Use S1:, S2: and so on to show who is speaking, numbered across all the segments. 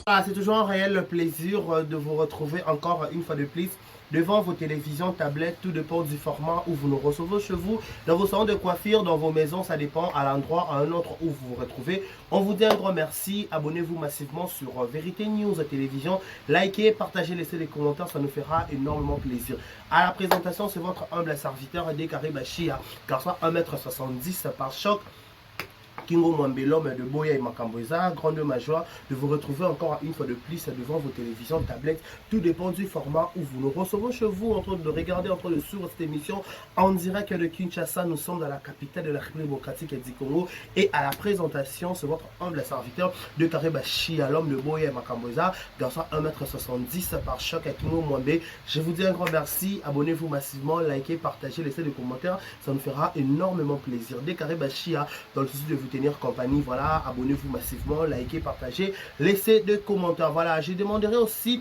S1: Ah, c'est toujours un réel plaisir de vous retrouver encore une fois de plus devant vos télévisions, tablettes, tout dépend du format où vous nous recevez chez vous, dans vos salons de coiffure, dans vos maisons, ça dépend à l'endroit, à un autre où vous vous retrouvez. On vous dit un grand merci, abonnez-vous massivement sur Vérité News Télévision, likez, partagez, laissez des commentaires, ça nous fera énormément plaisir. À la présentation, c'est votre humble serviteur Décaré Bachia, garçon 1m70 par choc. Kingo Mwambelom de Boya et Makamboza, grande ma joie de vous retrouver encore une fois de plus devant vos télévisions, tablettes, tout dépend du format où vous nous recevez chez vous, en train de regarder, en train de suivre cette émission en direct de Kinshasa. Nous sommes dans la capitale de la République démocratique du Congo et à la présentation, c'est votre humble serviteur de Karebashi à l'homme de Boya et Makamboza, garçon 1m70 par choc à Kingo Mwambe. Je vous dis un grand merci, abonnez-vous massivement, likez, partagez, laissez des commentaires, ça nous fera énormément plaisir. Dès Karebashi dans le souci de vous tenir compagnie, voilà, abonnez-vous massivement, likez, partagez, laissez des commentaires. Voilà, je demanderai aussi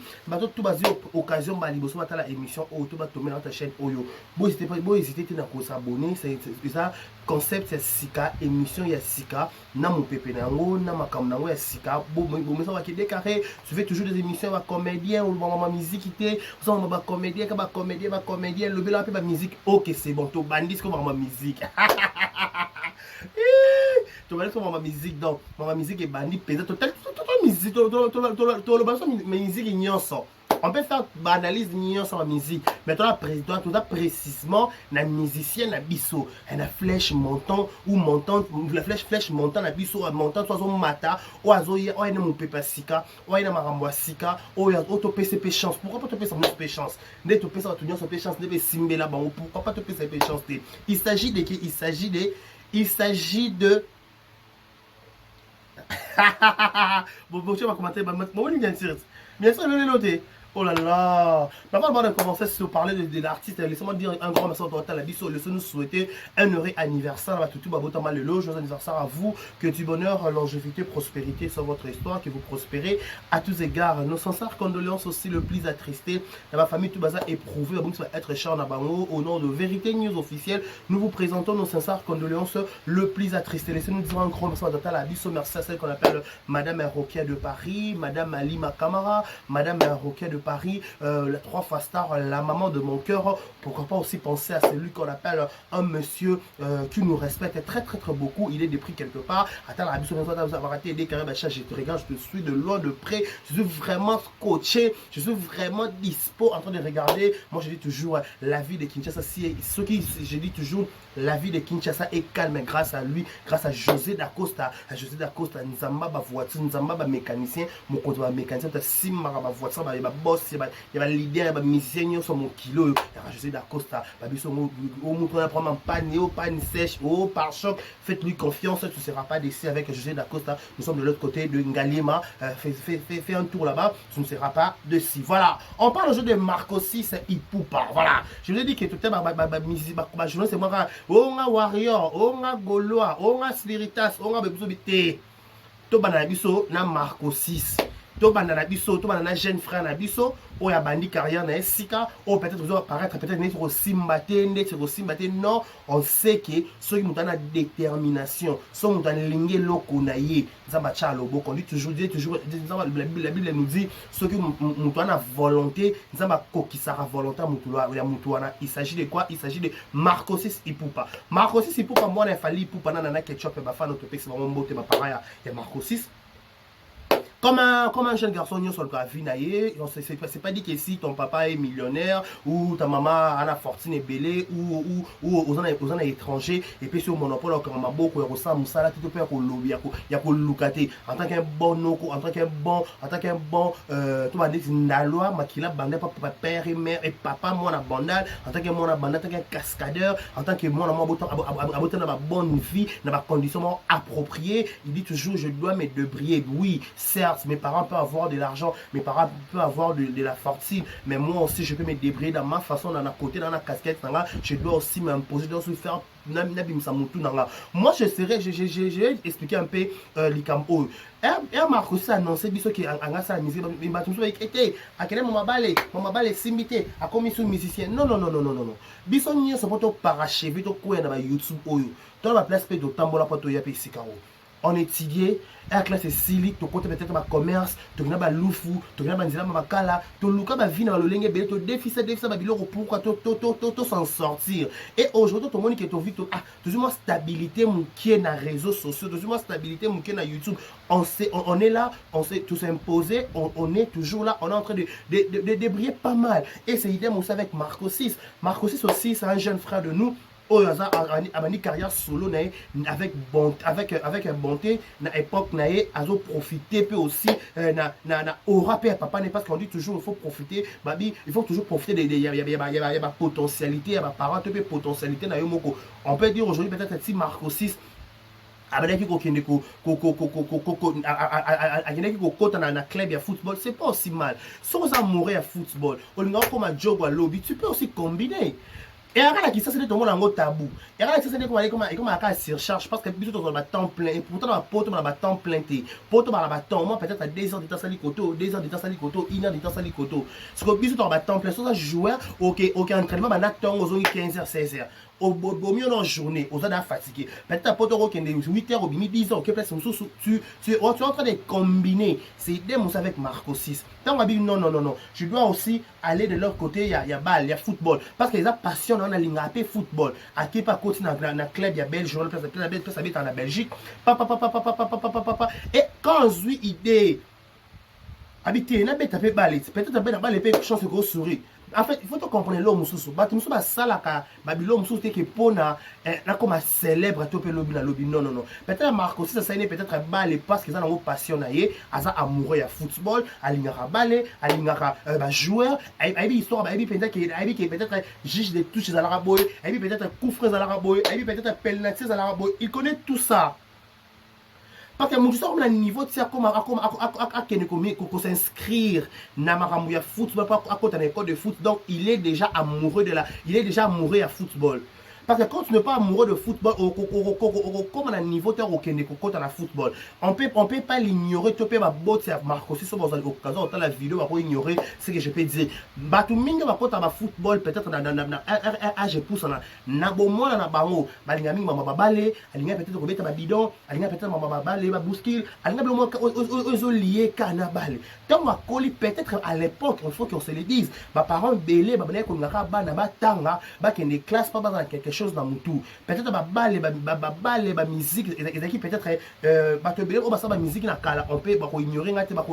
S1: tout basé occasion baliboso la émission auto ba tomber dans ta chaîne Oyo. Bon, n'hésitez pas, bon, hésitez à s'abonner, c'est ça concept, c'est Sika émission, il y a Sika na mon pépé nango na makam nango ya Sika. Bon mais ça va qui décarré, je fais toujours des émissions ba comédien ou ma musiqueité, ça on ba comédien ka ba comédien le bel peu ba musique. OK, c'est bon, to bandit comme ma musique. Tu vas sur ma musique, donc ma musique est bandit pesée total, musique, musique ignorant. On peut faire analyse sur la musique, mais toi la précisément la musicien na biso, la flèche montant ou montant, la flèche montant na biso montant soit son mata ou azoye ou ina mon pepa sika ou ina marambwa sika ou auto PCP chance. Pourquoi pas te payer sa chance? Ne te payer sa tenir sa chance, ne pas simbela bango. Pourquoi pas te payer sa chance? Il s'agit de bon, tu vas commenter, bien sûr, le noter. Oh là là! Avant de commencer à parler de l'artiste, laissez-moi dire un grand merci à la Bisso. Laissez-nous souhaiter un heureux anniversaire à tout le monde. Joyeux anniversaire à vous. Que du bonheur, longévité, prospérité sur votre histoire, que vous prospérez à tous égards. Nos sincères condoléances aussi le plus attristé. Dans ma famille, tout bazar éprouvé. Donc, ça va être cher Nabango. Au nom de Vérité News officielle, nous vous présentons nos sincères condoléances le plus attristé. Laissez-nous dire un grand merci à la Bisso. Merci à celle qu'on appelle Madame Roquia de Paris, Madame Alima Kamara, Madame Roquia de Paris, la 3 fois star, la maman de mon cœur. Pourquoi pas aussi penser à celui qu'on appelle un monsieur qui nous respecte très beaucoup. Il est de prix quelque part. Attends, la mission de vous avoir été déclaré. Je te regarde, je te suis de loin, de près. Je suis vraiment coaché. Je suis vraiment dispo en train de regarder. Moi, je dis toujours la vie de Kinshasa. Je dis toujours la vie de Kinshasa est calme grâce à lui, grâce à José Dacosta. José Dacosta, Nzamba, voiture, Nzamba, mécanicien. Mon compte mécanicien, Simba, voiture, boss. Il y a l'idée, il y a musicien sur mon kilo, il y a José Dacosta, au mouton, prendre un panne, au panne sèche, au pare-choc, faites-lui confiance, tu ne seras pas déçu avec José Dacosta. Nous sommes de l'autre côté de Ngalima, fais un tour là-bas, tu ne seras pas déçu. Voilà, on parle aujourd'hui de Marco 6 Ipupa. Voilà, je vous ai dit que tout le temps, ma musique, ma journée, c'est moi, on a Warrior, on a Gaulois, on a Spiritas, on a Bébé, to banana biso na Marco 6. To banana biso, to banana jeune frère na biso, o ya bandi carrière na Sika, ou peut-être vous apparaître peut-être n'être aussi maté, non, on sait que ceux qui ont une détermination, sont dans l'ingé loko na ye, zamba chalo boko, on dit toujours, la Bible nous dit ceux qui ont une volonté, zamba koki sara volonté ya mutuana. Il s'agit de quoi? Il s'agit de Marco 6 Ipupa. Marco 6 Ipupa, moi il fallait Ipupa na ketchup et bafano to pexi vraiment beauté ma paraya, ya Marco 6. Comme un jeune garçon, c'est pas dit que si ton papa est millionnaire ou ta maman a la fortune est belle ou aux étrangers et puis sur le monopole, comme un beau, il y a Moussala, tu peux faire lobby, il y a Lucate en tant qu'un bon noko, en tant qu'un bon, tu vas dire la loi, Makila bandé papa père et mère et papa, moi la bandale, en tant que moi la bandale, en tant qu'un cascadeur, en tant que moi dans ma bonne vie, dans ma condition appropriée. Il dit toujours je dois me débrouiller. Oui, certes. Mes parents peuvent avoir de l'argent, mes parents peuvent avoir de la fortune, mais moi aussi je peux me débrouiller dans ma façon, dans la côté, dans la casquette, je dois aussi m'imposer, je dois aussi faire. Moi je vais expliquer un peu l'Ikampo. Et Marco a annoncé qu'il a annoncé la musique, il m'a dit que à quel moment ma balle est simbité, à commis sur musicien. Non. Bison n'y a pas de parachevé, de quoi dans YouTube. Dans la place de Tambola Pato Yapi Sikaro. on étudiait, et la classe est sili, tu côté peut-être ma commerce, tu as un loufou, tu as un nzela makala, tu as un vie dans le lenge, tu as déficit, pourquoi tu s'en sortir. Et aujourd'hui, tout le monde qui est au vite, toujours moi stabilité, mon qui est dans les réseaux sociaux, toujours moi stabilité, mon qui est dans YouTube. On est là, on s'est tous imposé, on est toujours là, on est en train de briller pas mal. Et c'est idem aussi avec Marco 6. Marco 6 aussi, c'est un jeune frère de nous. A une carrière solo avec bonté na époque nae azo profiter peut aussi na aura père papa n'est pas qu'on dit toujours il faut profiter babi il faut toujours profiter des y a potentialité ya parents peut potentialité na yo moko on peut dire aujourd'hui peut-être si Marco 6 abandaki kokende kokota na club ya football c'est pas aussi mal sans amour ya football olinga comme un job à lobby tu peux aussi combiner. Et regarde qui ça c'est tout le monde en tabou. Et regarde ça c'est comme à surcharge parce que plutôt dans le temps plein et pourtant dans la pote dans le temps plein té. Pote dans le temps moi peut-être à 2 heures de temps sali koto, 2 heures de temps sali koto, 1 heure de temps sali koto. Ce que plutôt dans le temps plein ça joueur OK entraînement ba na temps aux 15h 16h. Au mieux dans la journée, aux âges fatigués. Peut-être à Poto qui est 8h au 10h, ok, tu es en train de combiner. C'est des mots avec Marco 6. Tant qu'on dit non. Je dois aussi aller de l'autre côté, il y a balle, il y a football. Parce que les gens passionnent dans la football. À qui pas côté dans le club, il y a Belgique, peut-être habiter en Belgique. Et quand je suis idée, habiter, n'a pas tapé balle, peut-être tapé la balle et puis chance de gros sourire. En fait, il faut comprendre l'homme sous bah tu me souviens ça là quand l'homme sous que pour na comme célèbre tout le lobby non peut-être Marco aussi ça n'est peut-être balle parce que ça n'a passion naie asa amoureux ya football alingara balle alingara joueur et histoire et peut-être que peut-être juge des touches à l'araboy et peut-être coup franc à l'araboy et peut-être penalty à l'araboy il connaît tout ça. Parce que mon sort à niveau de comme s'inscrire dans ma football à côté d'un école de foot donc il est déjà amoureux à football. Parce que quand tu n'es pas amoureux de football, comme à un niveau de football, on peut pas l'ignorer. Tu peux pas botter Marco si vous avez l'occasion de la vidéo pour ignorer ce que je peux dire. Batu mingi ba kota ba football peut-être na âge pousse na bomo na bango balinga mingi ba balé alinga peut-être ko beta ba bidon alinga peut-être ba balé ba bousquille alinga blomo ozo lié kana balé tant ma coli peut-être à l'époque il faut qu'on se le dise ba parents belé ba bana ko ngaka ba na ba tanga ba kende classe pas dans quelque chose dans mutu peut-être ba balé ba musique et qui peut-être ba te belé o ba sa ba musique na kala on peut ba ko ignorer ngate ba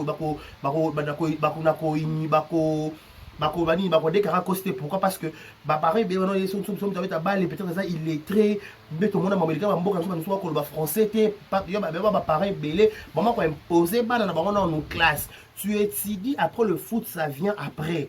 S1: ko déclarer costé pourquoi parce que pareil ils sont avec ta balle peut-être ça il est très mais tout le monde a mobilisé ba mboka so ko ba français té pas yo ba pareil belé vraiment ko imposer ba na bango dans nos classes tu étudies après le foot ça vient après.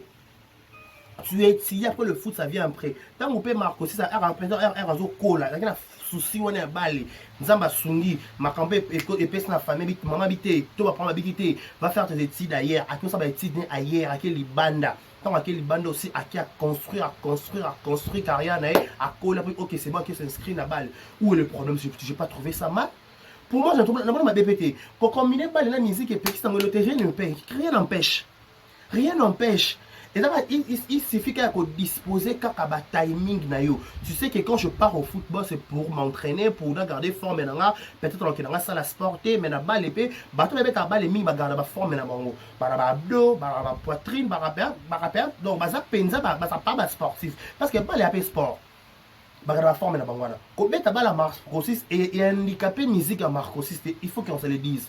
S1: Tu étudies après le foot ça vient après. Tant on peut marquer aussi ça azo kola la souci on est balé nzamba sungi makambe epes na famille maman habité to va prendre habité va faire tes études ailleurs à quoi ça va étudier ailleurs à quel libanda tant à quel libanda aussi à qui à construire carrière à coller OK c'est bon qui s'inscrit na balle où est le problème j'ai pas trouvé ça mal. Pour moi j'ai trouvé ma BPT pour combiner balle la musique et petit dans le terrain rien n'empêche. Et là, il suffit qu'il disposer qu'à timing na yo. Tu sais que quand je pars au football, c'est pour m'entraîner, pour garder forme. Peut-être que dans la salle à sporter, mais la balle épée, bateau avec ta balle et mi garder la forme na bango. Bara abdos, bara poitrine, bara donc ça penza pas sportif parce que balle est sport. Bara la forme na bango là. Quand ta balle à Marco 6 et handicapé musique à Marco 6, il faut qu'on se le dise.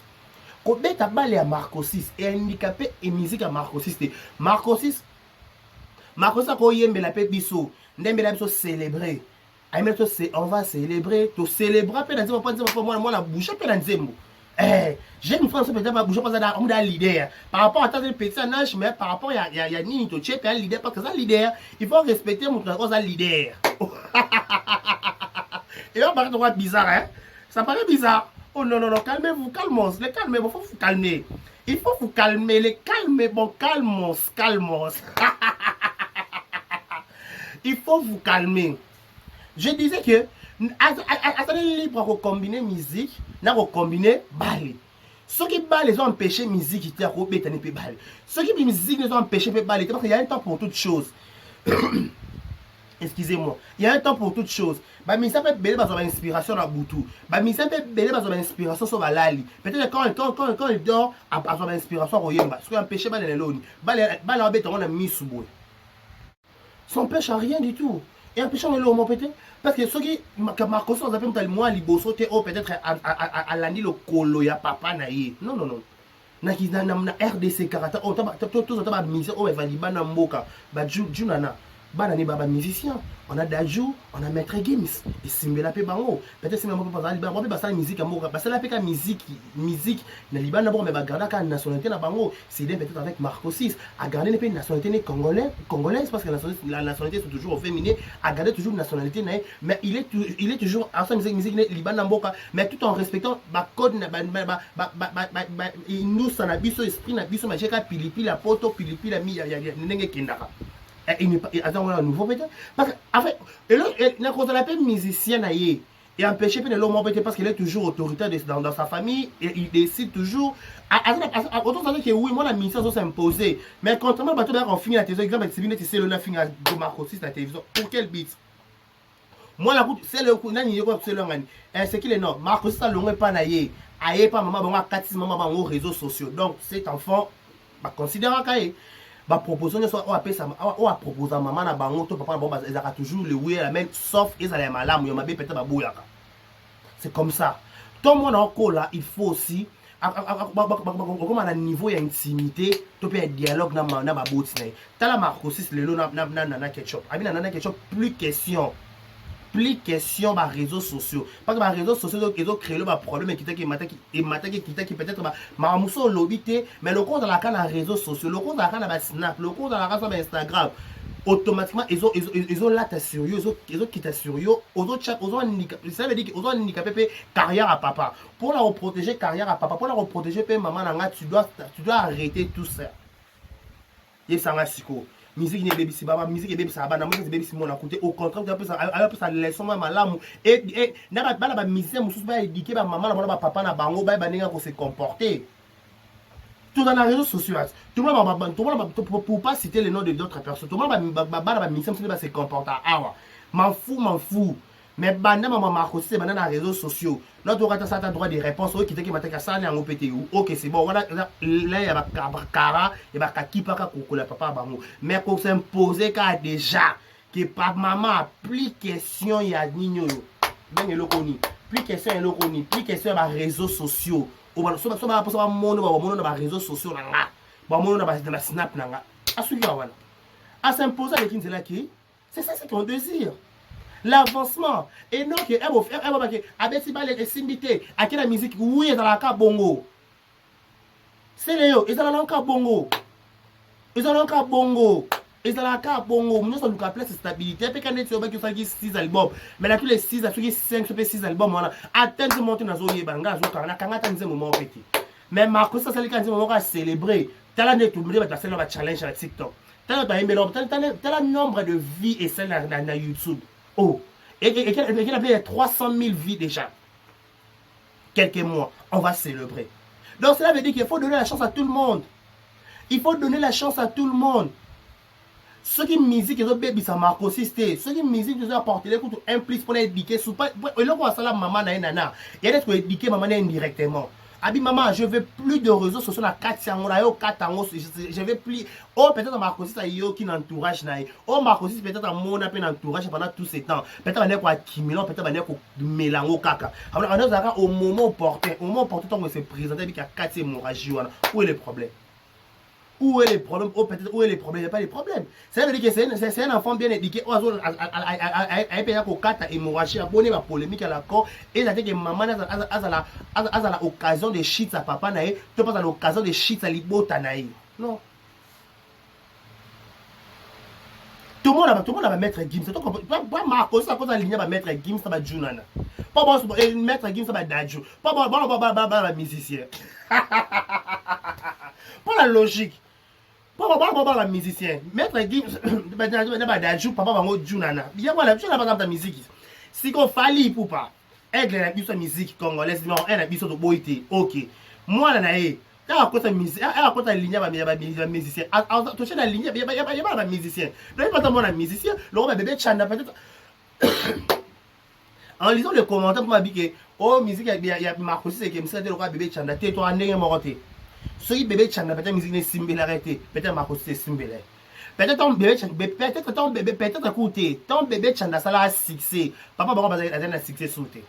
S1: Quand ta balle à Marco 6 et handicapé et musique à Marco 6, Marco 6 Marco ko yembe la pe biso ndembe la biso célébrer aime to c'est on va célébrer to célébrer pe na nzembo pas nzembo moi la bouche pe na nzembo j'ai une fois peut-être pas bouger pas ça on a leader par rapport à ta petit âge mais par rapport il y a ni to check un leader parce que ça leader il faut respecter mon cause à leader et là paraît droit bizarre hein ça paraît bizarre oh non calmez-vous faut vous calmer il faut vous calmer les calmer bon calmons il faut vous calmer. Je disais que attendez libre pour combiner musique, n'a pas combiner balle. Ceux qui balle les ont empêché musique qui était à robé t'en balle. Ceux qui musique les ont empêché balle parce qu'il y a un temps pour toutes choses. Excusez-moi. Il y a un temps pour toutes choses. Bah, mais ça peut belé dans inspiration dans Boutou. Bah, mais ça peut belé dans inspiration sur Balali. Peut-être quand il dort, à son inspiration, Royemba. Parce qu'un péché, bah, les loni. Bah, la bête, on a mis sous bois. Ça n'empêche à rien du tout. Et un péché, on est là, peut-être. Parce que ceux qui, Marcos, on appelle peut-être liboso, peut-être à l'année, le colo, ya papa, naïe. Non, non, non. Na RDC karata oh tout ça mise oh va libana mboka ba junana bana ni baba musicien on a Dajou on a Maître Gims et simbela pe bango peut-être c'est même pas ça libana ba ça musique mboka ba ça la pe ka musique na libana bon mais ba garda ka nationalité na bango c'est peut-être avec Marco 6 à garder les nationalité congolaise parce que la nationalité c'est toujours au féminin à garder toujours nationalité mais il est toujours en sa musique libana mboka mais tout en respectant ba code na nous ça na biso esprit na biso majeka pilipili la poto pilipili la mi ya ndenge kindaka il n'est pas un nouveau peut-être parce que en fait il n'a qu'on l'appelle musicien naïe et empêcher peut-être l'homme peut-être parce qu'il est toujours autoritaire dans sa famille et il décide toujours autant ça que oui moi la mission doit s'imposer mais contrairement à tout on finit la télévision exemple c'est bien c'est le na finit de Marco 6 la télévision pour quel but moi la route c'est le nani c'est le ngani c'est qu'il est non Marco 6 ça l'on pas naïe aïe pas maman bon quatre maman bon aux réseaux sociaux donc cet enfant bah considère qu'aïe bah proposition soit on appelle ça on a proposé à maman na bango to papa bon ils a toujours le oui la même sauf ils allaient malamu yo mabe peut-être ba boyaka c'est comme ça tout le monde encore là il faut aussi comme à un niveau d'intimité to peut dialogue na ba boti na tala Marco 6 lelo na ketchup abi na ketchup plus question par réseaux sociaux parce que par réseaux sociaux ils ont créé le problème qui peut-être ma muso lobité mais le compte dans la canne à réseaux sociaux le compte dans la canne à Snap le compte dans la canne à Instagram automatiquement ils ont là sur eux ils ont quitté sur eux aux autres chat aux handicapés ça veut dire qu'ils ont handicapé carrière à papa pour la protéger carrière à papa pour la protéger maman nanga tu dois arrêter tout ça et ça va siko musique n'est baby baba musique baby ça bana musique baby mon côté au contraire tu peux ça leçon malamu et na ba musicien mususu ba éduquer ba maman na ba papa na bango ba ninga ko se comporter tout dans les réseaux sociaux tout le monde pour pas citer les noms de d'autres personnes tout le monde ba musicien va se comporter ah m'en fous mais banda maman Marco c'est banda dans les réseaux sociaux là tu auras ça droit de réponse qui te qui m'a ça na ngo pété ou OK c'est bon voilà là il y a ba kara et ba kipa ka kokola papa bango mais pour s'imposer ka déjà que papa maman plus question ya nino yo ben elokoni plus question ba réseaux sociaux ou ba so ba mono na ba réseaux sociaux na nga ba mono na ba snap na nga asuki wana à s'imposer avec une qui c'est ça qu'on désire l'avancement et non que elle va faire avec si balé simbité à quelle musique oui dans la ka bongo c'est léo ils dans la ka bongo ils dans la ka bongo nous sommes nous appelé stabilité puis quand tu as que 6 albums mais là tous les 6 à 5 sur 6 albums voilà atteindre monter dans zo yebanga zo kana kanga tanze moment petit mais Marco ça c'est le quand moment à célébrer tala net tout le monde va faire un challenge sur TikTok tala nombre de vies et celle na YouTube. Oh, et qu'il avait 300 000 vies déjà. Quelques mois, on va célébrer. Donc cela veut dire qu'il faut donner la chance à tout le monde. Il faut donner la chance à tout le monde. Ceux qui musique, ils ont bébé ça Marco Sisté. Ceux qui musique, ils ont apporté les coups impliquent pour éduquer. Et là, on va savoir maman nana. Il y a des éduquer maman indirectement. Abi maman, je veux plus de réseaux sociaux na 4 ans, 4 ans, je veux plus. Oh, peut-être Marco Sis a yo qui n'entourage naï. Oh, Marco Sis peut-être à mon appel entourage pendant tous ces temps. Peut-être on est quoi accumulant, peut-être on est quoi mélango kaka. On a au moment opportun, on se présenter avec 4 hémorragies. Où est le problème? Où est le problème? Oh, peut-être où est le problème? Il n'y a pas de problème. Ça veut dire que c'est un enfant bien éduqué. Oh, à payer pour 4 hémorragies, abonné ma polémique à la cour. Et ça dit que maman a l'occasion de shit à papa naï. Tu penses à l'occasion de shit à l'ibota naï. Non. Tout le monde va mettre Gims. Pas Marco, ça cause à ligne va mettre Gims, ça va Junana. Pas bon, mettre Gims, ça va Dajou. Pas bon, musicien. Pas la logique. Pas la musicien. Maître Gims, Dajou, papa va Junana. Bien voilà, je n'ai pas ta musique. Si qu'on faillit pour pas. Elle a mis sa musique congolaise, non, elle a mis son boité. Ok. Moi, la naïe. à quoi ça musique à quoi ta ligne va musicien tu sais la ligne il y a pas musicien donc pas tellement un musicien le bébé chanda peut-être en lisant les commentaires pour m'habiller oh musique il y a Marcos c'est que me le bébé chanda t'es toi ndenge moroté ce bébé chanda peut-être musique n'est simbel arrêté peut-être Marcos c'est simbel peut-être ton bébé peut-être écoutez ton bébé chanda ça la succès papa bon va aller à succès sauter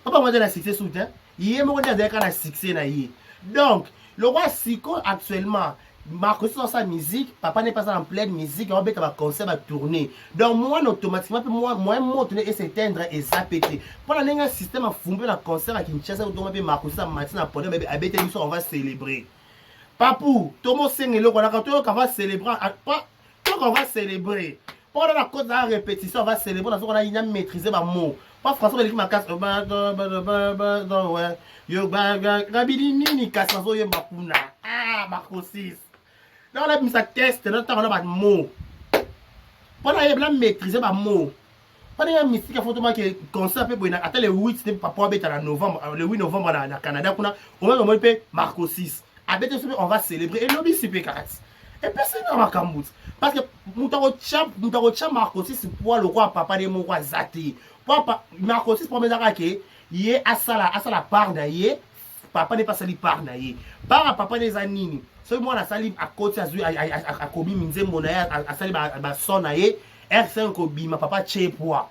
S1: papa va aller à succès sauter il est mort d'aller à succès na yi. Donc, le roi Siko actuellement, Marcos dans sa musique, papa n'est pas en pleine musique, on va un concert à tourner. Donc, moi, automatiquement, moi, tourner et s'éteindre et zapéter. Pour un système à fumber un concert à Kinshasa, Marcos à matin à Pondé, on va célébrer. Papou, Tomo Sengelo, on va célébrer. On va célébrer. Pendant la cause de la répétition, on va célébrer. On a maîtrisé ma mot. Pas François Bélique ma casse. Yo Rabili Nini casse yo Makuna. Ah, Marco 6. Dans la mise à test, dans le temps, on a un mot. Pendant la maîtriser ma mot. Pendant la mystique, il faut que concert peut être attends le 8 c'était pas pour être en novembre, le 8 novembre au Canada, on va Marco 6. Avec on va célébrer et lobby super caractère. Et personne n'a pas Cameroun. Parce que Moutarocha Marco 6 pour le roi papa de mon roi Zati. Papa Marco 6 pour mes arraqués, il est à ça la part d'ailleurs. Papa n'est pas sali par d'ailleurs. Par papa des anini. Celui moi la sali à côté à Kobi Minze Monaya à sali à son aïe. R5 Kobi ma papa Tchepoa.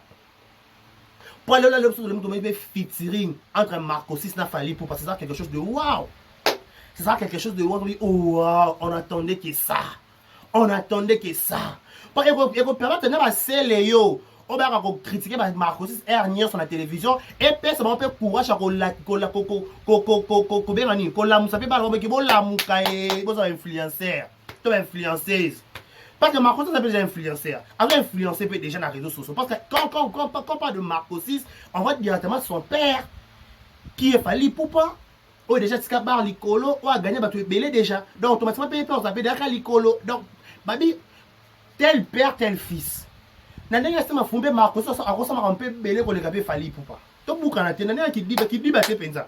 S1: Pour aller là l'option de me featuring entre Marco 6 n'a fallu pour passer ça quelque chose de waouh. C'est ça quelque chose de waouh. Oh wow, on attendait que ça. On attendait que ça. Pour permettre de passer les yo. On va critiquer Marco 6 R sur la télévision et personne n'a pas courage à la influenceur. Tu es influenceuse. Parce que Marco 6 est déjà influenceur. Alors influencer peut déjà dans les réseaux sociaux. Parce que quand on parle de Marco 6, on voit directement son père qui est fallu pour pas. Oh déjà tu as barre l'icolo, ou a gagné tu es belé déjà. Donc automatiquement payer plus, on s'appelle déjà l'icolo. Donc babi tel père tel fils. Nandenge sema fumbe Marco so akosama un peu belé ko le capé fali pour pas. To bukana te nandenge qui dit ba te penza.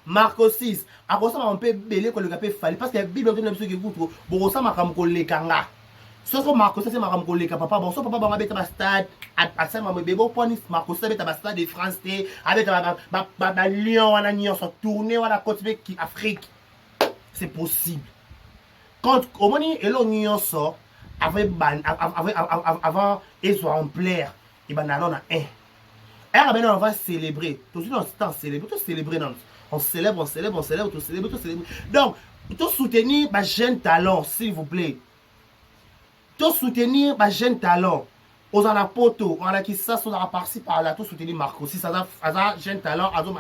S1: Marco 6 akosama un peu belé ko le capé fali parce que bible on biso ki kutu bo kosama kam ko le kanga. So Marco 6 ma kam ko le ka papa bon so papa ba beta ba stade à ça ma bebo poni Marco 6 beta ba stade de France té avec ba Lyon wana Lyon so tourner wana côté qui Afrique. C'est possible. Quand au moment et l'Union sort avant ils sont en plaire et ben on a un et on va célébrer tout de suite on célèbre tout célébrer non on célèbre tout célèbre donc tout soutenir ma jeune talent s'il vous plaît tout soutenir ma jeune talent aux en poto on a qui ça sont parti par là tout soutenir Marco si ça a jeune talent azom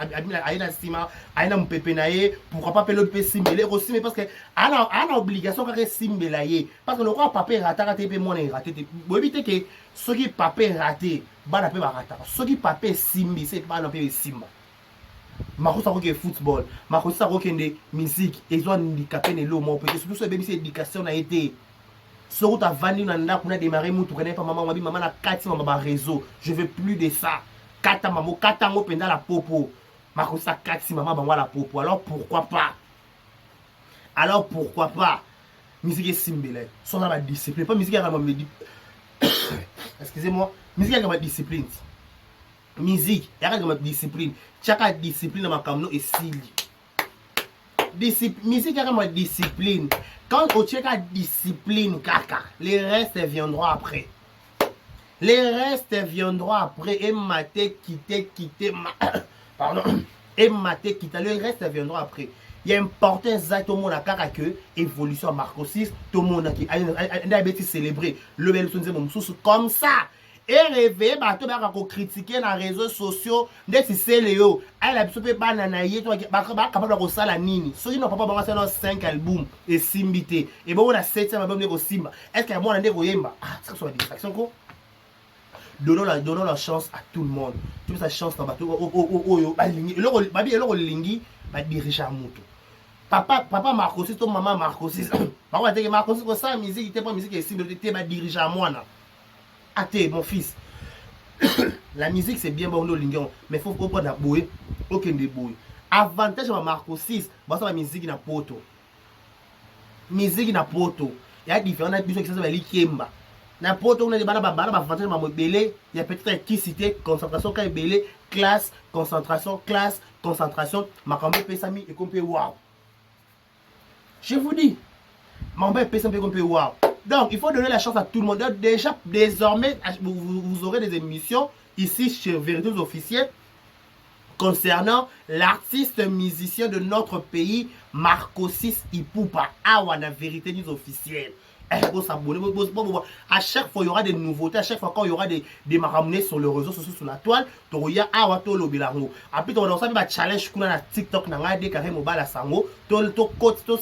S1: aina sima aina mpepenaye pourquoi pas pelo pe simbele aussi mais parce que a obligation ka simbelaye parce que le roi papa raté pe mon raté bo éviter que ceux qui papa raté bana pe ba rata ceux qui papa simbi c'est pas non pe simba Marco ça que football Marco ça que de musique ils ont handicapé ne lo mo peut surtout ce baby c'est éducation a été. Ce que tu as vendu dans le démarré, tu connais pas maman, maman a 4 maman réseau. Je veux plus de ça. 4 maman, 4 ans pendant la popo. Ma cause ça 4 maman banwa la popo. Alors pourquoi pas? Musique est simbele. Sans la discipline. Pas musique à la excusez-moi. Musique à la discipline. Musique à la discipline. Chaque discipline dans ma camino est style. Musique à la discipline. Quand on check la discipline, caca, les restes viendront après. Les restes viendront après. Et maté, quitter, pardon. Et maté, quitter. Les restes viendront après. Il y a important exactement la caca que évolution Marco 6, tout le monde qui a célébrer le bel comme ça. Et rêver, bah, tu vas critiquer dans les réseaux sociaux, dès que c'est Léo, elle a besoin de bananayer, tu vas capable de faire la nini. Ceux qui n'ont pas besoin de 5 albums et simbité, et bon, on a 7 albums de Simba. Est-ce qu'il y a moins de Yemba? Ah, ça soit une distraction, quoi. Donnons la chance à tout le monde. Tu veux sa chance dans le bateau, le lingi, va diriger à moto. Papa Marco 6, ton maman Marco 6. Par contre, Marco 6, ça, musique, il était pas musique, il va diriger à moi, là. Athée, mon fils. La musique c'est bien bon, mais il faut pas d'abouer, aucun débouille. avantage ya Marco 6 basa ba musique na poto il y a différentes émissions qui sont les Kemba na poto on a des bana avantage ma mobile il y a peut-être qui citer concentration quand belé classe concentration makambo pesami et compé wow je vous dis makambo pesami et compé wow. Donc il faut donner la chance à tout le monde. Donc, déjà désormais vous aurez des émissions ici chez Vérités Officielles concernant l'artiste musicien de notre pays, Marco 6 Ipupa. Ah, la Vérité News Officielle. À chaque fois, il y aura des nouveautés. À chaque fois, quand il y aura des maramenés sur les réseaux sociaux, sur la toile, il y a un après, on a un challenge sur TikTok, on a un sango.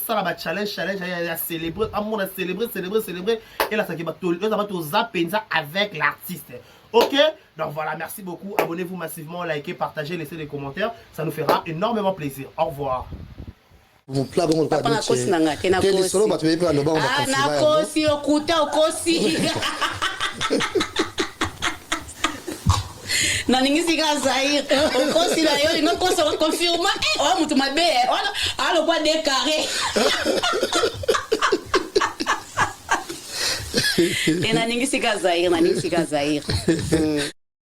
S1: Ça challenge, célébrer. Et là, ça va avec l'artiste. Ok, donc voilà, merci beaucoup. Abonnez-vous massivement, likez, partagez, laissez des commentaires. Ça nous fera énormément plaisir. Au revoir.
S2: Vous plat bon pas de télé solo ba tu peux le bon
S3: na kosi okuta okosi na ningisi ka Zaire okosi la yo ngo koso confirma o mutu mabe alo kwa décarré na ningisi ka Zaire